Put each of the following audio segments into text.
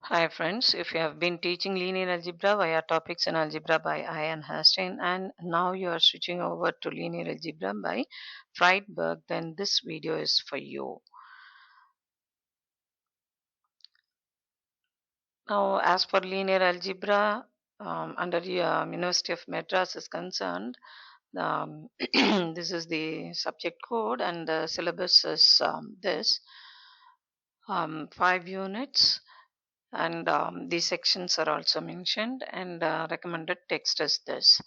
Hi friends, if you have been teaching linear algebra via topics in algebra by I.N.Herstein and now you are switching over to linear algebra by Friedberg, then this video is for you. Now as for linear algebra, under the University of Madras is concerned, this is the subject code and the syllabus is this 5 units and the sections are also mentioned and recommended text is this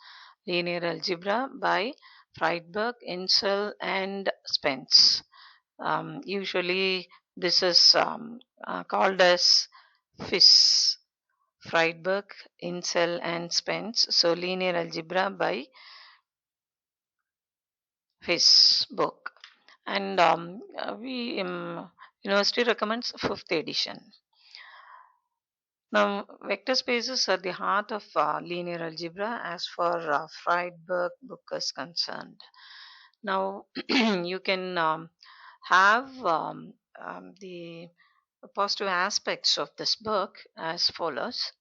linear algebra by Friedberg, Insel and Spence. Usually this is called as FIS, Friedberg, Insel and Spence. So linear algebra by FIS book, and we university recommends fifth edition. Now, vector spaces are the heart of linear algebra as far Friedberg book is concerned. Now, you can have the positive aspects of this book as follows.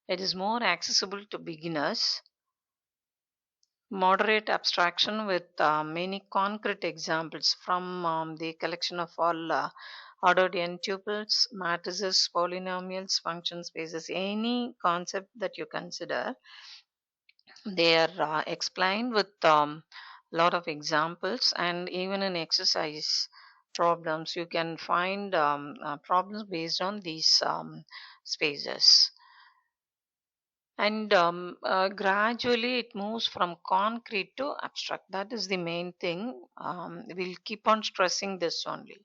It is more accessible to beginners, moderate abstraction with many concrete examples from the collection of all ordered n tuples, matrices, polynomials, function spaces, any concept that you consider. They are explained with lot of examples, and even in exercise problems, you can find problems based on these spaces. And gradually it moves from concrete to abstract. That is the main thing. We'll keep on stressing this only.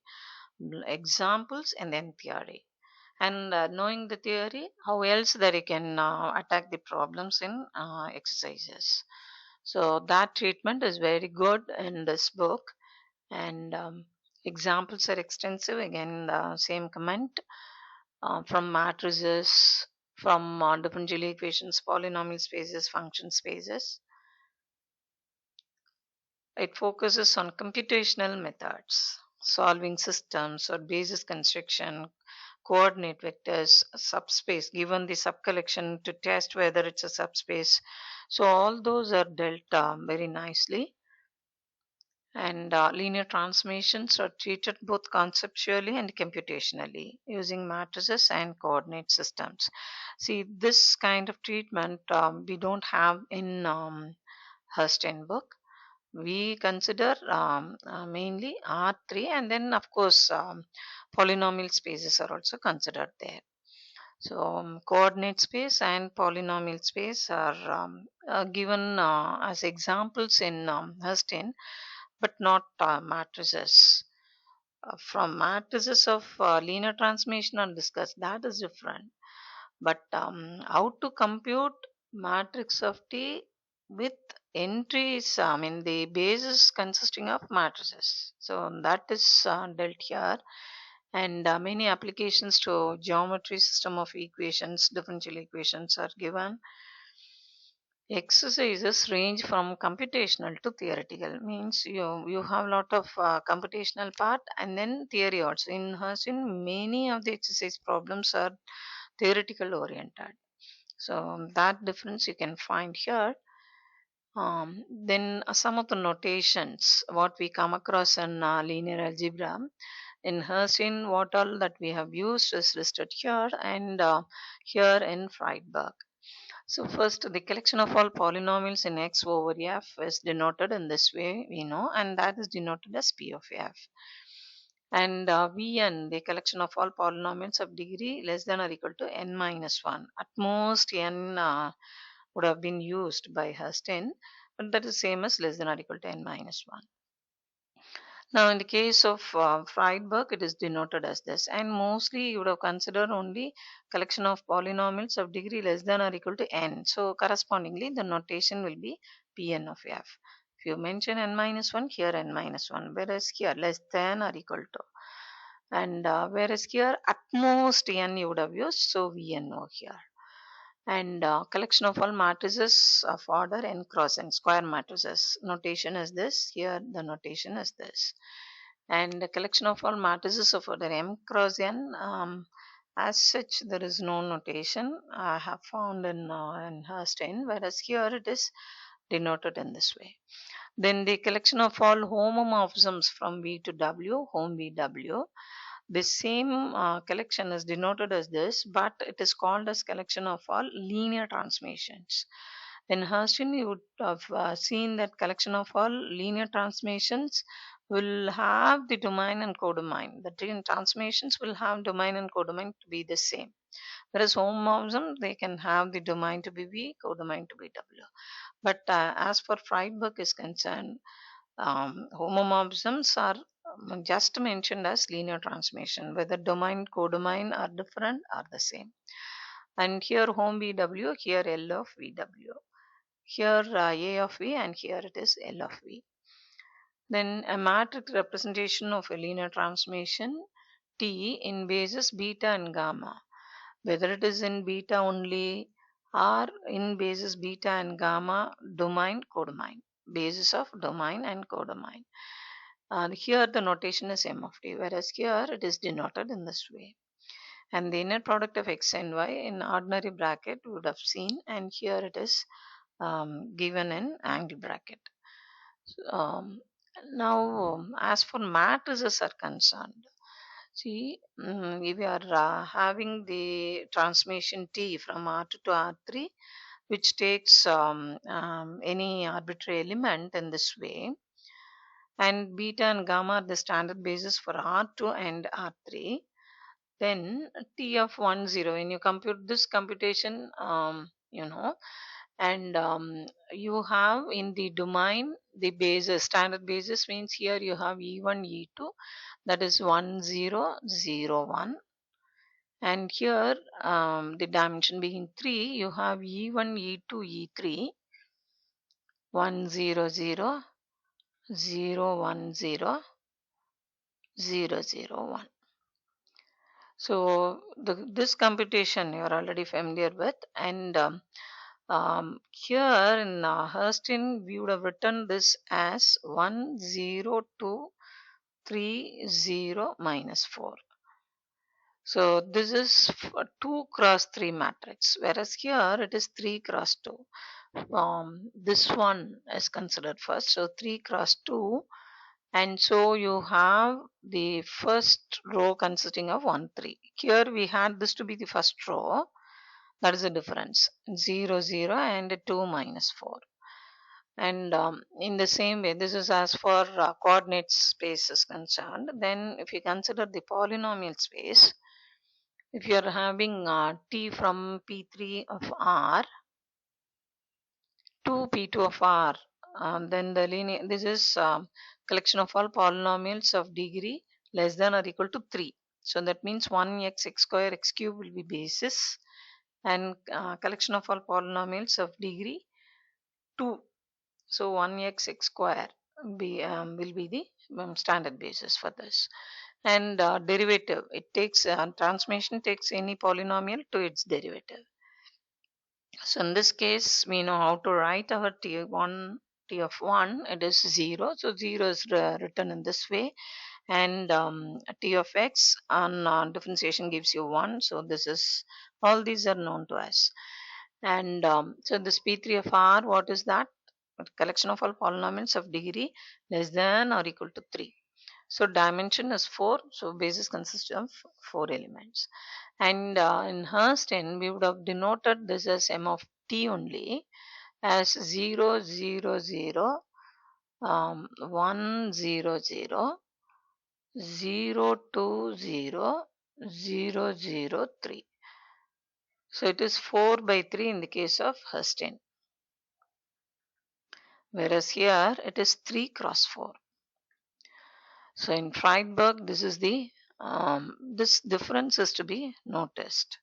Examples and then theory. And knowing the theory, how else that you can attack the problems in exercises. So that treatment is very good in this book. And examples are extensive. Again, the same comment from matrices, from differential equations, polynomial spaces, function spaces. It focuses on computational methods, solving systems or basis construction, coordinate vectors, subspace, given the subcollection to test whether it's a subspace. So all those are dealt very nicely. And linear transformations are treated both conceptually and computationally using matrices and coordinate systems. See, this kind of treatment we don't have in Herstein book. We consider mainly R3, and then of course polynomial spaces are also considered there. So coordinate space and polynomial space are given as examples in Herstein, but not matrices. From matrices of linear transformation are discussed. That is different. But how to compute matrix of T with entries, I mean the basis consisting of matrices. So that is dealt here, and many applications to geometry system of equations, differential equations are given. Exercises range from computational to theoretical, means you have a lot of computational part and then theory also. In Hershey, many of the exercise problems are theoretical oriented. So that difference you can find here. Then some of the notations what we come across in linear algebra in Herstein, what all that we have used is listed here and here in Friedberg. So first, the collection of all polynomials in X over F is denoted in this way, we know, and that is denoted as P of F. And Vn, the collection of all polynomials of degree less than or equal to n minus 1. At most, n would have been used by Herstein, but that is same as less than or equal to n minus 1. Now, in the case of Friedberg, it is denoted as this, and mostly you would have considered only collection of polynomials of degree less than or equal to n. So, correspondingly, the notation will be Pn of f. If you mention n minus 1, here n minus 1, whereas here less than or equal to, and whereas here at most n you would have used, so Vno here. And collection of all matrices of order n cross n, square matrices, notation is this, here the notation is this. And the collection of all matrices of order m cross n, As such, there is no notation I have found in Herstein, whereas here it is denoted in this way. Then the collection of all homomorphisms from V to W, home VW. The same collection is denoted as this, but it is called as collection of all linear transmissions. In Herstein, you would have seen that collection of all linear transmissions will have the domain and codomain. The transmissions will have domain and codomain to be the same. Whereas homomorphism, they can have the domain to be V, codomain to be W. But as for Friedberg is concerned, homomorphisms are just mentioned as linear transmission, whether domain, codomain are different or the same. And here home VW, here L of VW. Here A of V and here it is L of V. Then a matrix representation of a linear transmission T in bases beta and gamma, whether it is in beta only or in bases beta and gamma, domain, codomain, basis of domain and codomain. And here the notation is M of T, whereas here it is denoted in this way. And the inner product of X and Y in ordinary bracket we would have seen, and here it is given in angle bracket. Um, Now, as for matrices are concerned, see, if we are having the transmission T from R2 to R3, which takes any arbitrary element in this way, and beta and gamma are the standard basis for R2 and R3, then T of 1, 0, when you compute this computation, and you have in the domain the basis, standard basis means here you have E1, E2, that is 1, 0, 0, 1. And here the dimension being 3, you have E1, E2, E3, 1, 0, 0, 0, 1, 0, 0, 0, 1. So this computation you are already familiar with, and here in Herstein we would have written this as 1, 0, 2, 3, 0, minus 4. So this is 2 cross 3 matrix, whereas here it is 3 cross 2. This one is considered first, so 3 cross 2, and so you have the first row consisting of 1, 3. Here we had this to be the first row, that is the difference, 0, 0 and 2 minus 4. And in the same way, this is as for coordinate space is concerned. Then if you consider the polynomial space, if you are having T from P3 of R to P2 of R, then the linear, this is collection of all polynomials of degree less than or equal to 3. So that means 1x, x square, x cube will be basis, and collection of all polynomials of degree 2. So 1x, x square will be the standard basis for this. And derivative, it takes transformation takes any polynomial to its derivative. So in this case, we know how to write our T1, T of 1, it is 0. So 0 is written in this way. And T of x on differentiation gives you 1. So this is, all these are known to us. And so this P3 of R, what is that? A collection of all polynomials of degree less than or equal to 3. So dimension is 4. So basis consists of 4 elements. And in Herstein, we would have denoted this as M of T only as 0, 0, 0, 1, 0, 0, 0, 2, 0, 0, 0, 3. So it is 4 by 3 in the case of Herstein. Whereas here it is 3 cross 4. So in Friedberg, this is the this difference is to be noticed.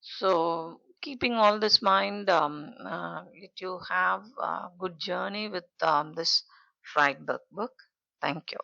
So keeping all this mind, let you have a good journey with this Friedberg book. Thank you.